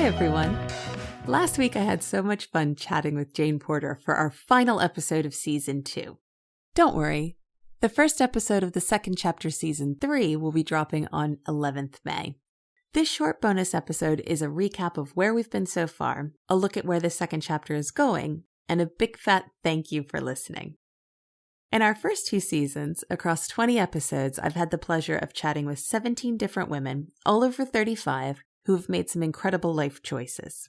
Hi, everyone. Last week, I had so much fun chatting with Jane Porter for our final episode of Season 2. Don't worry, the first episode of the second chapter Season 3 will be dropping on 11th May. This short bonus episode is a recap of where we've been so far, a look at where the second chapter is going, and a big fat thank you for listening. In our first 2 seasons, across 20 episodes, I've had the pleasure of chatting with 17 different women, all over 35, who have made some incredible life choices.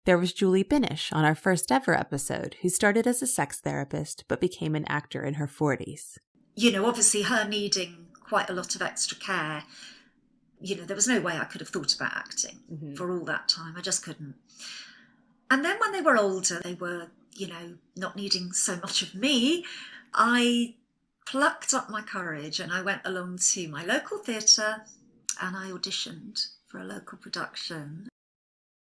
There was Julie Binish on our first ever episode, who started as a sex therapist but became an actor in her 40s. You know, obviously her needing quite a lot of extra care, you know, there was no way I could have thought about acting for all that time. I just couldn't. And then when they were older, they were, you know, not needing so much of me, I plucked up my courage and I went along to my local theatre and I auditioned for a local production.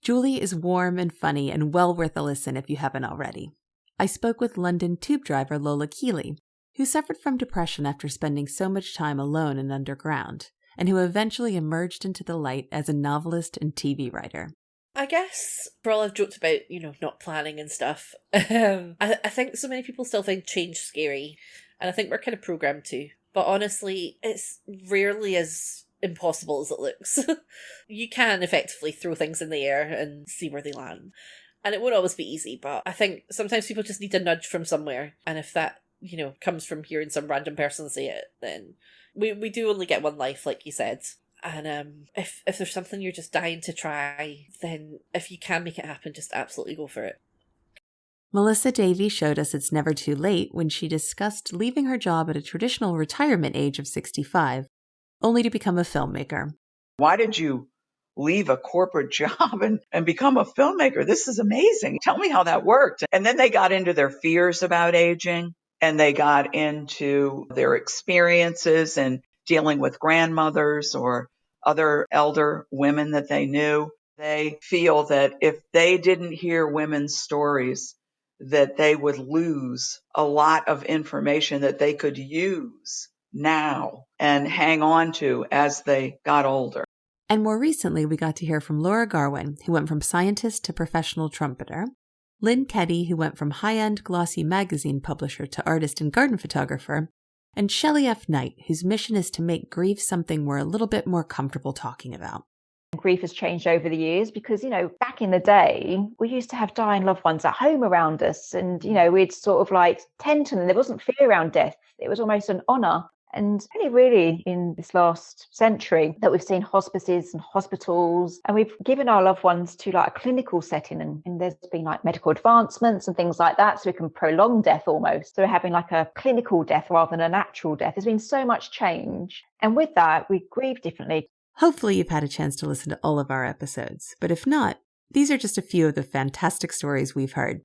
Julie is warm and funny and well worth a listen if you haven't already. I spoke with London tube driver Lola Keeley, who suffered from depression after spending so much time alone and underground, and who eventually emerged into the light as a novelist and TV writer. I guess, for all I've joked about, you know, not planning and stuff, I think so many people still find change scary, and I think we're kind of programmed to. But honestly, it's rarely as impossible as it looks. You can effectively throw things in the air and see where they land. And it won't always be easy, but I think sometimes people just need a nudge from somewhere. And if that, you know, comes from hearing some random person say it, then we do only get one life, like you said. And if there's something you're just dying to try, then if you can make it happen, just absolutely go for it. Melissa Davey showed us it's never too late when she discussed leaving her job at a traditional retirement age of 65, only to become a filmmaker. Why did you leave a corporate job and become a filmmaker? This is amazing. Tell me how that worked. And then they got into their fears about aging, and they got into their experiences and dealing with grandmothers or other elder women that they knew. They feel that if they didn't hear women's stories, that they would lose a lot of information that they could use now and hang on to as they got older. And more recently, we got to hear from Laura Garwin, who went from scientist to professional trumpeter, Lynn Keddy, who went from high-end glossy magazine publisher to artist and garden photographer, and Shelley F. Knight, whose mission is to make grief something we're a little bit more comfortable talking about. Grief has changed over the years because, you know, back in the day, we used to have dying loved ones at home around us. And, you know, we'd sort of like tend to them. There wasn't fear around death. It was almost an honour. And only really in this last century that we've seen hospices and hospitals, and we've given our loved ones to like a clinical setting, and there's been like medical advancements and things like that, so we can prolong death almost. So we're having like a clinical death rather than a natural death. There's been so much change. And with that, we grieve differently. Hopefully you've had a chance to listen to all of our episodes, but if not, these are just a few of the fantastic stories we've heard.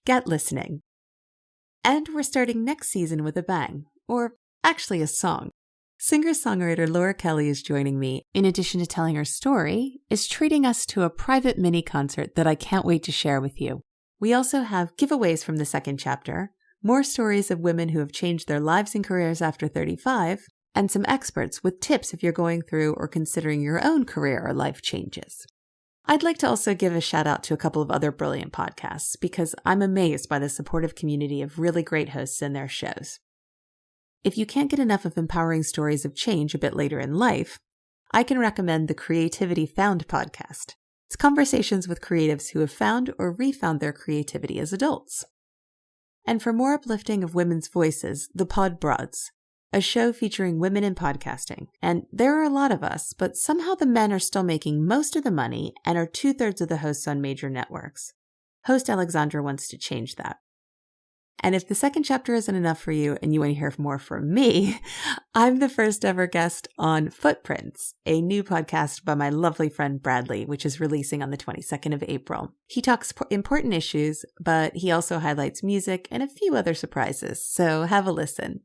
Get listening. And we're starting next season with a bang, or actually a song. Singer-songwriter Laura Kelly is joining me, in addition to telling her story, is treating us to a private mini concert that I can't wait to share with you. We also have giveaways from the second chapter, more stories of women who have changed their lives and careers after 35, and some experts with tips if you're going through or considering your own career or life changes. I'd like to also give a shout out to a couple of other brilliant podcasts because I'm amazed by the supportive community of really great hosts and their shows. If you can't get enough of empowering stories of change a bit later in life, I can recommend the Creativity Found podcast. It's conversations with creatives who have found or refound their creativity as adults. And for more uplifting of women's voices, the Pod Broads, a show featuring women in podcasting. And there are a lot of us, but somehow the men are still making most of the money and are 2/3 of the hosts on major networks. Host Alexandra wants to change that. And if the second chapter isn't enough for you and you want to hear more from me, I'm the first ever guest on Footprints, a new podcast by my lovely friend Bradley, which is releasing on the 22nd of April. He talks important issues, but he also highlights music and a few other surprises, so have a listen.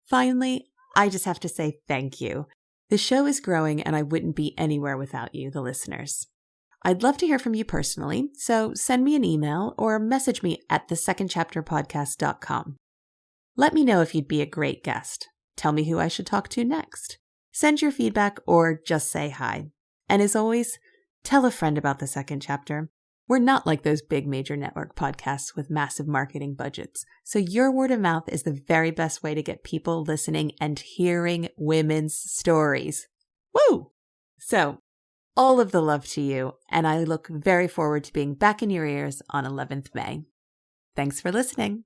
Finally, I just have to say thank you. The show is growing and I wouldn't be anywhere without you, the listeners. I'd love to hear from you personally, so send me an email or message me at thesecondchapterpodcast.com. Let me know if you'd be a great guest. Tell me who I should talk to next. Send your feedback or just say hi. And as always, Tell a friend about the second chapter. We're not like those big major network podcasts with massive marketing budgets, so your word of mouth is the very best way to get people listening and hearing women's stories. Woo! So, all of the love to you, and I look very forward to being back in your ears on 11th May. Thanks for listening.